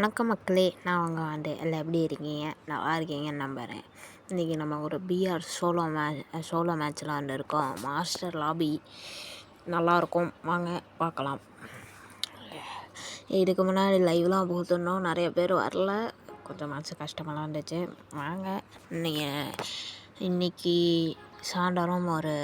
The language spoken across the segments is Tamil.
வணக்கம் மக்களே, நான் வாங்க எல்லாம் எப்படி இருக்கீங்க? நல்லா இருக்கீங்கன்னு நம்புகிறேன். இன்றைக்கி நம்ம ஒரு பிஆர் சோலோ மேட்ச் விளாண்டுருக்கோம். மாஸ்டர் லாபி நல்லாயிருக்கும், வாங்க பார்க்கலாம். இதுக்கு முன்னாடி லைவ்லாம் போட்டுருந்தோம், நிறைய பேர் வரல, கொஞ்சம் மனசு கஷ்டமாக இருந்துச்சு. வாங்க இன்றைக்கி சாயந்தரம் ஒரு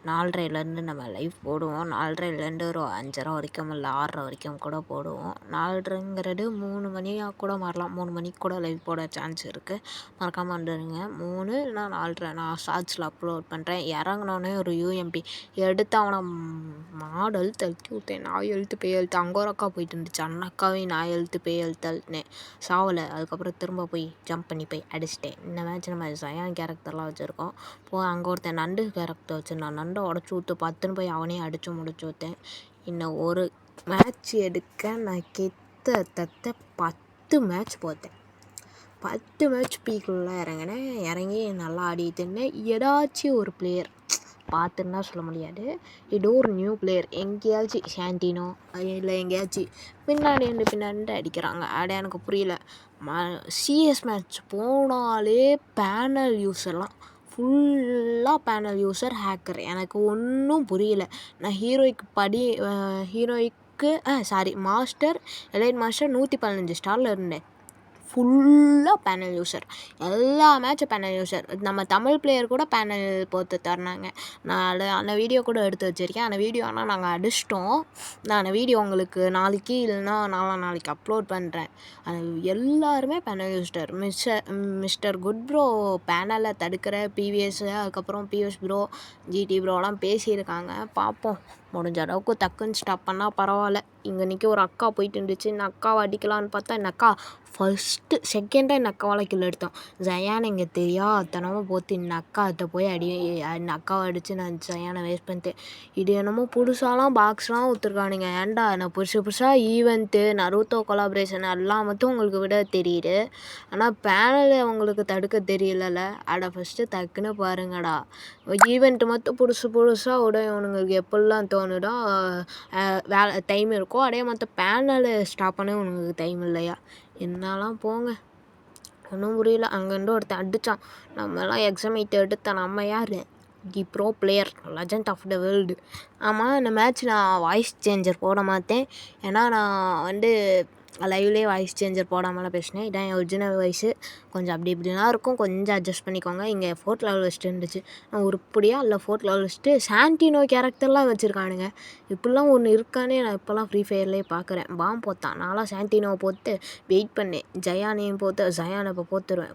4:30லேருந்து நம்ம லைவ் போடுவோம். 4:30லேருந்து ஒரு 5:30 வரைக்கும், இல்லை 6:30 வரைக்கும் கூட போடுவோம். 4:30ங்கிறது 3 மணியாக கூட மாறலாம். 3 மணிக்கு கூட லைவ் போட சான்ஸ் இருக்குது. மறக்காமல் வந்துடுங்க. 3 இல்லைனா 4:30 நான் ஷார்ட்ஸில் அப்லோட் பண்ணுறேன். இறங்கினோடனே ஒரு யூஎம்பி எடுத்து அவனை மாடல் தழுத்தி விட்டேன். நான் எழுத்து பேய் எழுத்து அங்கே ஒரு அக்கா போயிட்டு இருந்துச்சு. அண்ணக்காவையும் நான் எழுத்து பேய் எழுத்தல்னேன், சாவலை. அதுக்கப்புறம் திரும்ப போய் ஜம்ப் பண்ணி போய் அடிச்சிட்டேன். இந்த மேட்ச் நம்ம ஜயான் கேரக்டர்லாம் வச்சுருக்கோம். அங்கே ஒருத்தன் நண்டு கேரக்டர் வச்சுருந்தான். நண்டை உடச்சி ஊற்று பத்துன்னு போய் அவனையும் அடித்து முடிச்சு ஊற்றேன். இன்னும் ஒரு மேட்ச் எடுக்க நான் கிட்டத்தட்ட 10 மேட்ச் போட்டேன். 10 மேட்ச் பீக்குள்ளே இறங்கினேன். இறங்கி நல்லா ஆடிட்டு இருந்தேன். ஏதாச்சும் ஒரு பிளேயர் பார்த்துன்னா சொல்ல முடியாது, ஏதோ ஒரு நியூ பிளேயர் எங்கேயாச்சும் சாண்டினோ இல்லை எங்கேயாச்சும் பின்னாடி அடிக்கிறாங்க. எனக்கு புரியல. சிஎஸ் மேட்ச் போனாலே பேனல் யூஸர்லாம் ஃபுல்லாக பேனல் யூஸர் ஹேக்கர். எனக்கு ஒன்றும் புரியல. நான் ஹீரோய்க்கு மாஸ்டர் எலைட் மாஸ்டர் 115 ஸ்டாரில் இருந்தேன். ஃபுல்லாக பேனல் யூஸர், எல்லா மேட்சும் பேனல் யூஸர். நம்ம தமிழ் பிளேயர் கூட பேனல் போட்டு தரணாங்க. நான் அந்த வீடியோ கூட எடுத்து வச்சுருக்கேன். அந்த வீடியோ ஆனால் நாங்கள் அடிச்சிட்டோம். நான் அந்த வீடியோ உங்களுக்கு நாளைக்கு இல்லைன்னா நாளைக்கு அப்லோட் பண்ணுறேன். அது எல்லாருமே panel user. Mister good bro பேனலை தடுக்கிற பிவிஎஸ், அதுக்கப்புறம் பிஎஸ் ப்ரோ, ஜிடி ப்ரோலாம் பேசியிருக்காங்க. பார்ப்போம், முடிஞ்ச அளவுக்கு டக்குன்னு ஸ்டாப் பண்ணால் பரவாயில்ல. இங்கே நிற்க ஒரு அக்கா போயிட்டு இருந்துச்சு. இந்த அக்காவை அடிக்கலான்னு பார்த்தா இந்த அக்கா செகண்டாக இந்த அக்காவால் கில் எடுத்தோம். ஜயான் இங்கே தெரியாதனமாக போட்டு இந்த அக்காட்ட போய் இந்த அக்காவை அடித்து நான் ஜயானை வேஸ்ட் பண்ணிட்டேன். இது என்னமோ புதுசாலாம் பாக்ஸ்லாம் ஊற்றுருக்கானுங்க. ஏன்டா நான் புதுசாக ஈவெண்ட்டு நருட்டோ கொலாபரேஷன் எல்லாம் மட்டும் உங்களுக்கு விட தெரியுது, ஆனால் பேனலை உங்களுக்கு தடுக்க தெரியலல்ல. ஃபஸ்ட்டு டக்குன்னு பாருங்கடா. ஈவெண்ட்டு மட்டும் புதுசாக உடையவனுங்களுக்கு எப்படிலாம் தோணுதோ வேலை டைம் இருக்கோ, அதே மற்ற பேனலை ஸ்டாப் பண்ண உனக்கு டைம் இல்லையா? என்னலாம் போங்க, ஒன்றும் புரியல. அங்கேருந்து ஒருத்தன் அடித்தான். நம்மலாம் எக்ஸாமிட் எடுத்தேன். நம்ம யார்? The pro player, legend of the world. ஆமாம், இந்த மேட்ச் நான் வாய்ஸ் சேஞ்சர் போட மாட்டேன். ஏன்னா நான் லைவ்லேயே வாய்ஸ் சேஞ்சர் போடாமலாம் பேசினேன். இதான் என் ஒரிஜினல் வாய்ஸு. கொஞ்சம் அப்படி இப்படிலாம் இருக்கும், கொஞ்சம் அட்ஜஸ்ட் பண்ணிக்கோங்க. இங்கே 4th லெவல் வச்சுட்டு இருந்துச்சு. நான் உருப்படியாக இல்லை 4th லெவல் வச்சுட்டு சாண்டினோ கேரக்டர்லாம் வச்சுருக்கானுங்க. இப்படிலாம் ஒன்று இருக்கானே நான் இப்போலாம் ஃப்ரீ ஃபயர்லேயே பார்க்குறேன். பாம் போட்டான். நான்லாம் சாண்டினோவை போட்டு வெயிட் பண்ணேன். ஜயானையும் ஜயானை இப்போ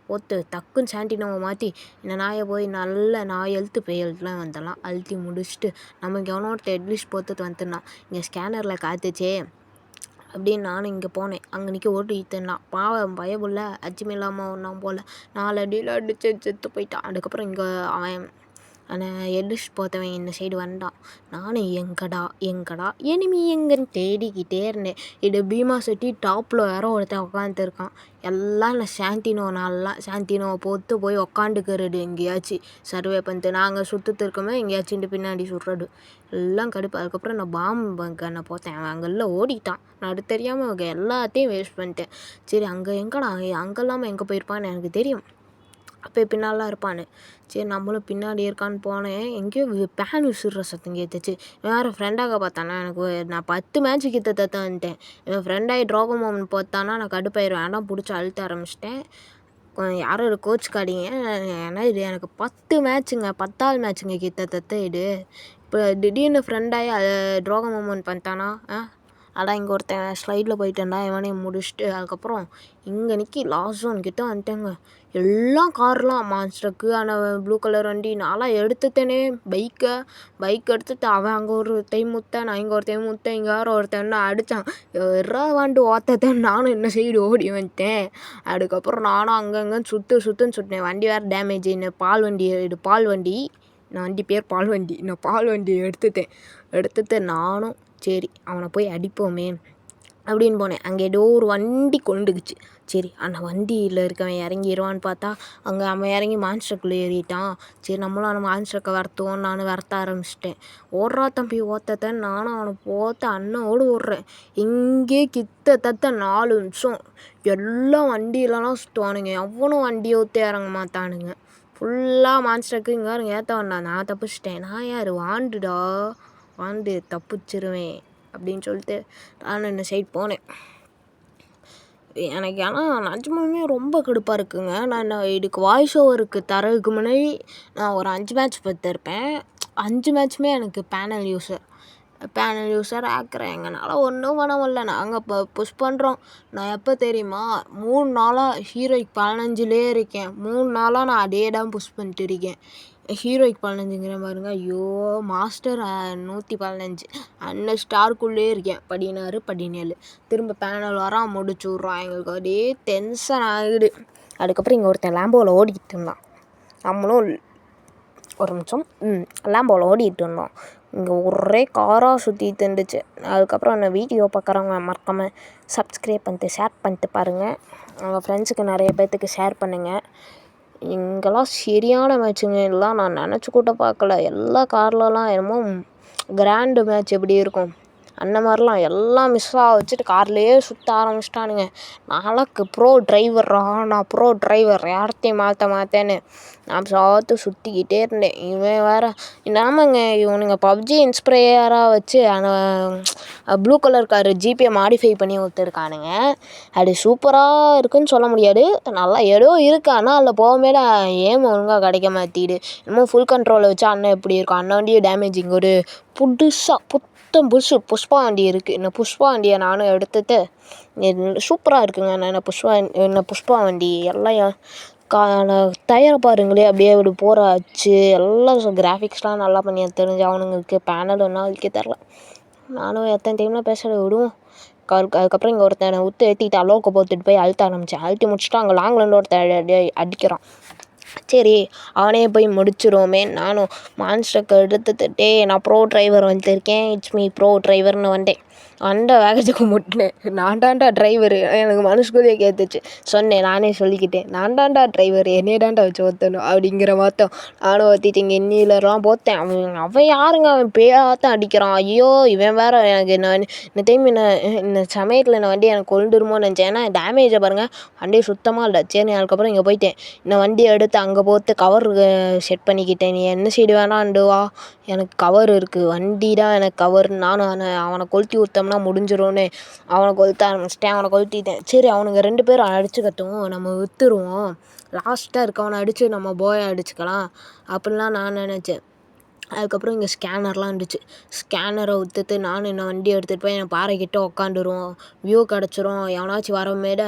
போட்டு டக்குன்னு சாண்டினோவை மாற்றி இந்த நாயை போய் நல்ல நாய் எழுத்து பேய் எழுத்துலாம் வந்துடலாம். அழுத்தி முடிச்சுட்டு நமக்கு எவனோ டெட்லிஸ்ட் போட்டுட்டு வந்துட்டுனான். இங்கே ஸ்கேனரில் காத்துச்சே அப்படின்னு நானும் இங்கே போனேன். அங்கே நிற்க ஓட்டிட்டுனான். பாவம் பயபுள்ள அச்சுமே இல்லாமல் ஒன்றாம் போல் 4 அடியில் அடித்து செத்து போயிட்டான். அதுக்கப்புறம் இங்கே அவன் எடிஸ்ட் போத்தவன் இந்த சைடு வந்தான். நானும் எங்கடா எனிமி எங்கன்னு தேடிக்கிட்டே இருந்தேன். இது பீமா செட்டி டாப்பில் வேற ஒருத்தன் உட்காந்துருக்கான். எல்லாம் நான் சாண்டினோவை போட்டு போய் உக்காந்துக்கிறது எங்கேயாச்சும் சர்வே பண்ணிட்டு நாங்கள் சுற்றுட்டு இருக்கோமே எங்கேயாச்சும் பின்னாடி சுடுறது எல்லாம் கடுப்பு. அதுக்கப்புறம் நான் பாம்பு கண்ணை போட்டேன். அவன் அங்கெல்லாம் ஓடிட்டான். நான் அது தெரியாமல் எல்லாத்தையும் வேஸ்ட் பண்ணிட்டேன். சரி அங்கெல்லாமல் எங்கே போயிருப்பான்னு எனக்கு தெரியும். அப்போ பின்னாலாம் இருப்பான்னு சரி நம்மளும் பின்னாடி இருக்கான்னு போனேன். எங்கேயோ பேன் விசுடுற சத்தம் கேட்டுச்சு. வேறு ஃப்ரெண்டாக பார்த்தானா. நான் 10 மேட்ச்சு கிட்டத்தட்ட வந்துட்டேன். என் ஃப்ரெண்டாகி ட்ராகன் மோமெண்ட் பார்த்தானா நான் கடுப்பாயிருவேன். ஆனால் பிடிச்சி அழுத்த ஆரம்பிச்சிட்டேன். யாரும் ஒரு கோச் காடிங்க. ஏன்னா இது எனக்கு 10 மேட்ச்சுங்க, 10வது மேட்ச்சுங்க கிட்டத்தட்ட இது. இப்போ திடீர்னு ஃப்ரெண்டாகி ட்ராகன் மோமெண்ட் பண்ணிட்டானா. இங்கே ஒருத்தன் ஸ்லைடில் போயிட்டேன்டா. இவனையும் முடிச்சுட்டு அதுக்கப்புறம் இங்கே நிற்கி லாஸ்ட் ஜோன் கிட்ட வந்துட்டேங்க. எல்லாம் கார்லாம் மான்ஸ்டருக்கு ஆனால் ப்ளூ கலர் வண்டி நான்லாம் எடுத்துட்டேனே. பைக் எடுத்துட்டு அவன் அங்கே ஒரு டைம் முத்தேன், நான் இங்கே ஒரு டைம் முத்தேன். இங்கே வேறு ஒருத்தன் அடித்தான். வாண்டு ஓத்தத்தேன். நானும் என்ன சைடு ஓடி வந்துட்டேன். அதுக்கப்புறம் நானும் அங்கங்கன்னு சுற்றுன்னு சுட்டினேன். வண்டி வேறு டேமேஜ். இன்னும் பால் வண்டி நான் வண்டி பேர் பால் வண்டி. நான் பால் வண்டியை எடுத்துட்டு நானும் சரி அவனை போய் அடிப்போமே அப்படின்னு போனேன். அங்கே ஏதோ ஒரு வண்டி கொண்டுக்குச்சு. சரி அந்த வண்டியில் இருக்கவன் இறங்கிடுவான்னு பார்த்தா அங்கே அவன் இறங்கி மான்ஸ்டருக்குள்ளே ஏறிட்டான். சரி நம்மளும் அந்த மான்ஸ்டருக்கு வரத்துவோன்னு நானும் வரத்த ஆரம்பிச்சிட்டேன். ஓடுறா தம்பி ஓத்தத்தை நானும் அவனை போத்த அண்ணனோடு ஓடுறேன். இங்கே கிட்டத்தட்ட 4 நிமிஷம் எல்லாம் வண்டியிலலாம் சுற்றுவானுங்க. எவனும் வண்டியை ஊற்றி இறங்க மாட்டானுங்க. ஃபுல்லாக மான்ஸ்டருக்கு இங்கே ஏற்ற வேண்டாம். நான் தப்பிச்சிட்டேன். நான் யார் வாண்டுடா வாண்டு தப்பிச்சிருவேன் அப்படின்னு சொல்லிட்டு நான் இந்த சைட் போனேன். எனக்கு ஆனால் நிஜமாலுமே ரொம்ப கடுப்பாக இருக்குங்க. நான் இதுக்கு வாய்ஸ் ஓவருக்கு தரதுக்கு முன்னாடி நான் ஒரு 5 மேட்ச் பார்த்துருப்பேன். 5 மேட்ச்சுமே எனக்கு பேனல் யூஸர் ஆக்குறேன். எங்களால் ஒன்றும் பண்ண முடியல. நாங்கள் இப்போ புஷ் பண்ணுறோம். நான் எப்போ தெரியுமா 3 நாளாக ஹீரோய்க்கு 15லே இருக்கேன். 3 நாளாக நான் அதே தான் புஷ் பண்ணிட்டு இருக்கேன். ஹீரோய்க்கு 15ங்கிற பாருங்க. ஐயோ மாஸ்டர் 115 அந்த ஸ்டாருக்குள்ளே இருக்கேன். 16 17 திரும்ப பேனல் வரான் முடிச்சு விட்றான். எங்களுக்கு அப்படியே டென்ஷன் ஆகுது. அதுக்கப்புறம் இங்கே ஒருத்தன் லேம்போவில் ஓடிக்கிட்டு இருந்தான். நம்மளும் ஒரு நிமிஷம் லேம்போவில் ஓடிக்கிட்டு இருந்தோம். இங்கே ஒரே காராக சுற்றிட்டு இருந்துச்சு. அதுக்கப்புறம் அந்த வீடியோ பார்க்குறவங்க மறக்காமல் சப்ஸ்கிரைப் பண்ணிட்டு ஷேர் பண்ணிட்டு பாருங்கள். உங்கள் ஃப்ரெண்ட்ஸுக்கு நிறைய பேர்த்துக்கு ஷேர் பண்ணுங்கள். இங்கெல்லாம் சரியான மேட்ச்சுங்க. எல்லாம் நான் நினச்சி கூட பார்க்கல. எல்லா கார்லலாம் என்னமோ கிராண்டு மேட்ச் எப்படி இருக்கும் அந்த மாதிரிலாம் எல்லாம் மிஸ்ஸாக வச்சுட்டு கார்லேயே சுற்ற ஆரம்பிச்சிட்டானுங்க. நாளைக்கு ப்ரோ டிரைவர்ரா, நான் ப்ரோ டிரைவர் யார்த்தையும் மாற்றேன்னு நான் சாத்து சுற்றிக்கிட்டே இருந்தேன். இவன் வேறு ஆமாங்க இவனுங்க பப்ஜி இன்ஸ்பிரையராக வச்சு அந்த blue colour car GPay modify பண்ணி கொடுத்துருக்கானுங்க. அது சூப்பராக இருக்குன்னு சொல்ல முடியாது. நல்லா ஏதோ இருக்குது. ஆனால் அதில் போகும்போது ஏம் ஒழுங்காக கிடைக்க மாற்றிடு. இன்னமும் ஃபுல் கண்ட்ரோலில் வச்சு அண்ணன் எப்படி இருக்கும். அண்ணன் வண்டியும் டேமேஜிங் ஒரு புத்தம் புதுசு புஷ்பா வண்டி இருக்குது. இந்த புஷ்பா வண்டியை நானும் எடுத்துகிட்டு சூப்பராக இருக்குங்க. நான் புஷ்பா வண்டி எல்லாம் டயரை பாருங்களே அப்படியே அப்படி போகிற ஆச்சு. எல்லாம் கிராஃபிக்ஸ்லாம் நல்லா பண்ணி தெரிஞ்சு அவனுங்களுக்கு பேனல் ஒன்றா வைக்க தரல. நானும் எத்தனை டைமில் பேசுகிறத விடுவோம். அதுக்கப்புறம் இங்கே ஒருத்தனை ஊற்று ஏற்றிக்கிட்டு அலோக்க போட்டுட்டு போய் அழுத்த ஆரம்பித்தேன். அழுத்தி முடிச்சுட்டு அங்கே லாங்லேருந்து ஒருத்தன் அடிக்கிறான். சரி அவனே போய் முடிச்சிருவோமே நானும் மான்ஸ்டருக்கு எடுத்துகிட்டே நான் ப்ரோ டிரைவர் வந்துருக்கேன். இட்ஸ் மீ ப்ரோ டிரைவர்னு வந்தேன். அந்த வேகத்துக்கு முட்டினேன். நான் தான்டா டிரைவரு. எனக்கு மனசுக்குள்ளே கேட்டுச்சு. சொன்னேன் நானே சொல்லிக்கிட்டேன். நான் தான்டா டிரைவர் என்னையே தான்டா வச்சு ஓற்றணும் அப்படிங்கிற மாத்தம் நானும் ஓற்றிட்டு இங்கே இன்னிலலாம் போத்தேன். அவன் யாருங்க அவன் பேயாத்தான் அடிக்கிறான். ஐயோ இவன் வேறு எனக்கு இந்த டைம் இந்த சமயத்தில் இந்த வண்டி எனக்கு கொண்டுருமோன்னு நினச்சேன். ஏன்னா டேமேஜை பாருங்கள் வண்டி சுத்தமாக இல்லை. சரி அதுக்கப்புறம் இங்கே போயிட்டேன். இந்த வண்டியை எடுத்து அங்கே போட்டு கவர் செட் பண்ணிக்கிட்டேன். நீ என்ன சைடு வேணாண்டு வா எனக்கு கவர் இருக்குது. வண்டி தான் எனக்கு கவர். நானும் அவனை கொளுத்தி விட்டோம்னா முடிஞ்சிடும்னு அவனை கொளுத்த ஆரம்பிச்சிட்டேன். அவனை கொளுத்திட்டேன். சரி அவனுங்க 2 பேரும் அடிச்சுக்கட்டும், நம்ம விற்றுருவோம். லாஸ்ட்டாக இருக்கவனை அடித்து நம்ம போயை அடிச்சுக்கலாம் அப்படின்லாம் நான் நினச்சேன். அதுக்கப்புறம் இங்கே ஸ்கேனர்லாம் இருந்துச்சு. ஸ்கேனரை விற்றுட்டு நானும் இந்த வண்டியை எடுத்துகிட்டு போய் என் பாறைக்கிட்ட உக்காந்துருவோம். வியூ கிடச்சிரும். எவனாச்சும் வரமேட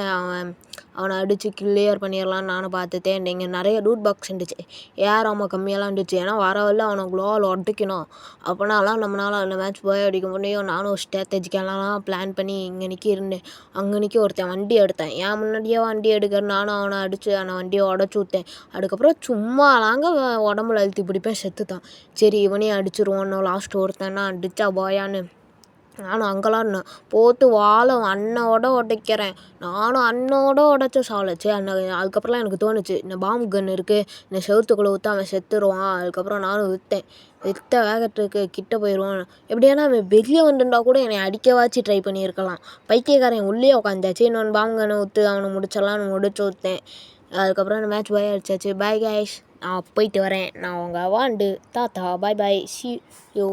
அவனை அடித்து கிளியர் பண்ணிடலான்னு நானும் பார்த்துட்டேன். இங்கே நிறைய லூட் பாக்ஸ் இருந்துச்சு. ஏறாமல் கம்மியெல்லாம் இருந்துச்சு. ஏன்னா வரவில்ல அவனை குளோவில் ஒட்டிக்கணும். அப்போனாலாம் நம்மளால் அந்த மேட்ச் போய் அடிக்க முடியும். நானும் ஸ்ட்ராட்டஜிக்கெல்லாம் பிளான் பண்ணி இங்கே இருந்தேன். அங்கே ஒருத்தன் வண்டி எடுத்தேன். ஏன் முன்னாடியே வண்டி எடுக்கிறேன். நானும் அவனை அடித்து அந்த வண்டியை உடச்சி விட்டேன். அதுக்கப்புறம் சும்மாலாங்க உடம்புல அழுத்தி பிடிப்பேன். செத்துட்டான். சரி இவனையும் அடிச்சிருவோன்னு லாஸ்ட் ஒருத்தன்னா அடித்தா போயான்னு நானும் அங்கெல்லாம் போட்டு வாழை அண்ணோட உடைக்கிறேன். நானும் அண்ணோட உடச்சி சாவலச்சு. அதுக்கப்புறம்லாம் எனக்கு தோணுச்சு இந்த பாம்பு கன் இருக்குது, இந்த செவுத்துக்குள்ளே ஊற்ற அவன் செத்துருவான். அதுக்கப்புறம் நானும் விற்ற வேகத்துக்கு கிட்ட போயிடுவான். எப்படியானா அவன் வெளியே வந்துட்டா கூட என்னை அடிக்கவாச்சு ட்ரை பண்ணியிருக்கலாம். பைத்தியக்காரன் உள்ளே உட்காந்தாச்சு. இன்னொன்று பாம்பு கன்னை ஊற்று அவனை முடிச்சிடலான்னு முடிச்சு விட்டேன். அதுக்கப்புறம் அந்த மேட்ச் பாய் அடிச்சாச்சு. பாய் கைஸ் நான் போயிட்டு வரேன். நான் உங்கள் வாண்டு தாத்தா. பாய் சி யூ.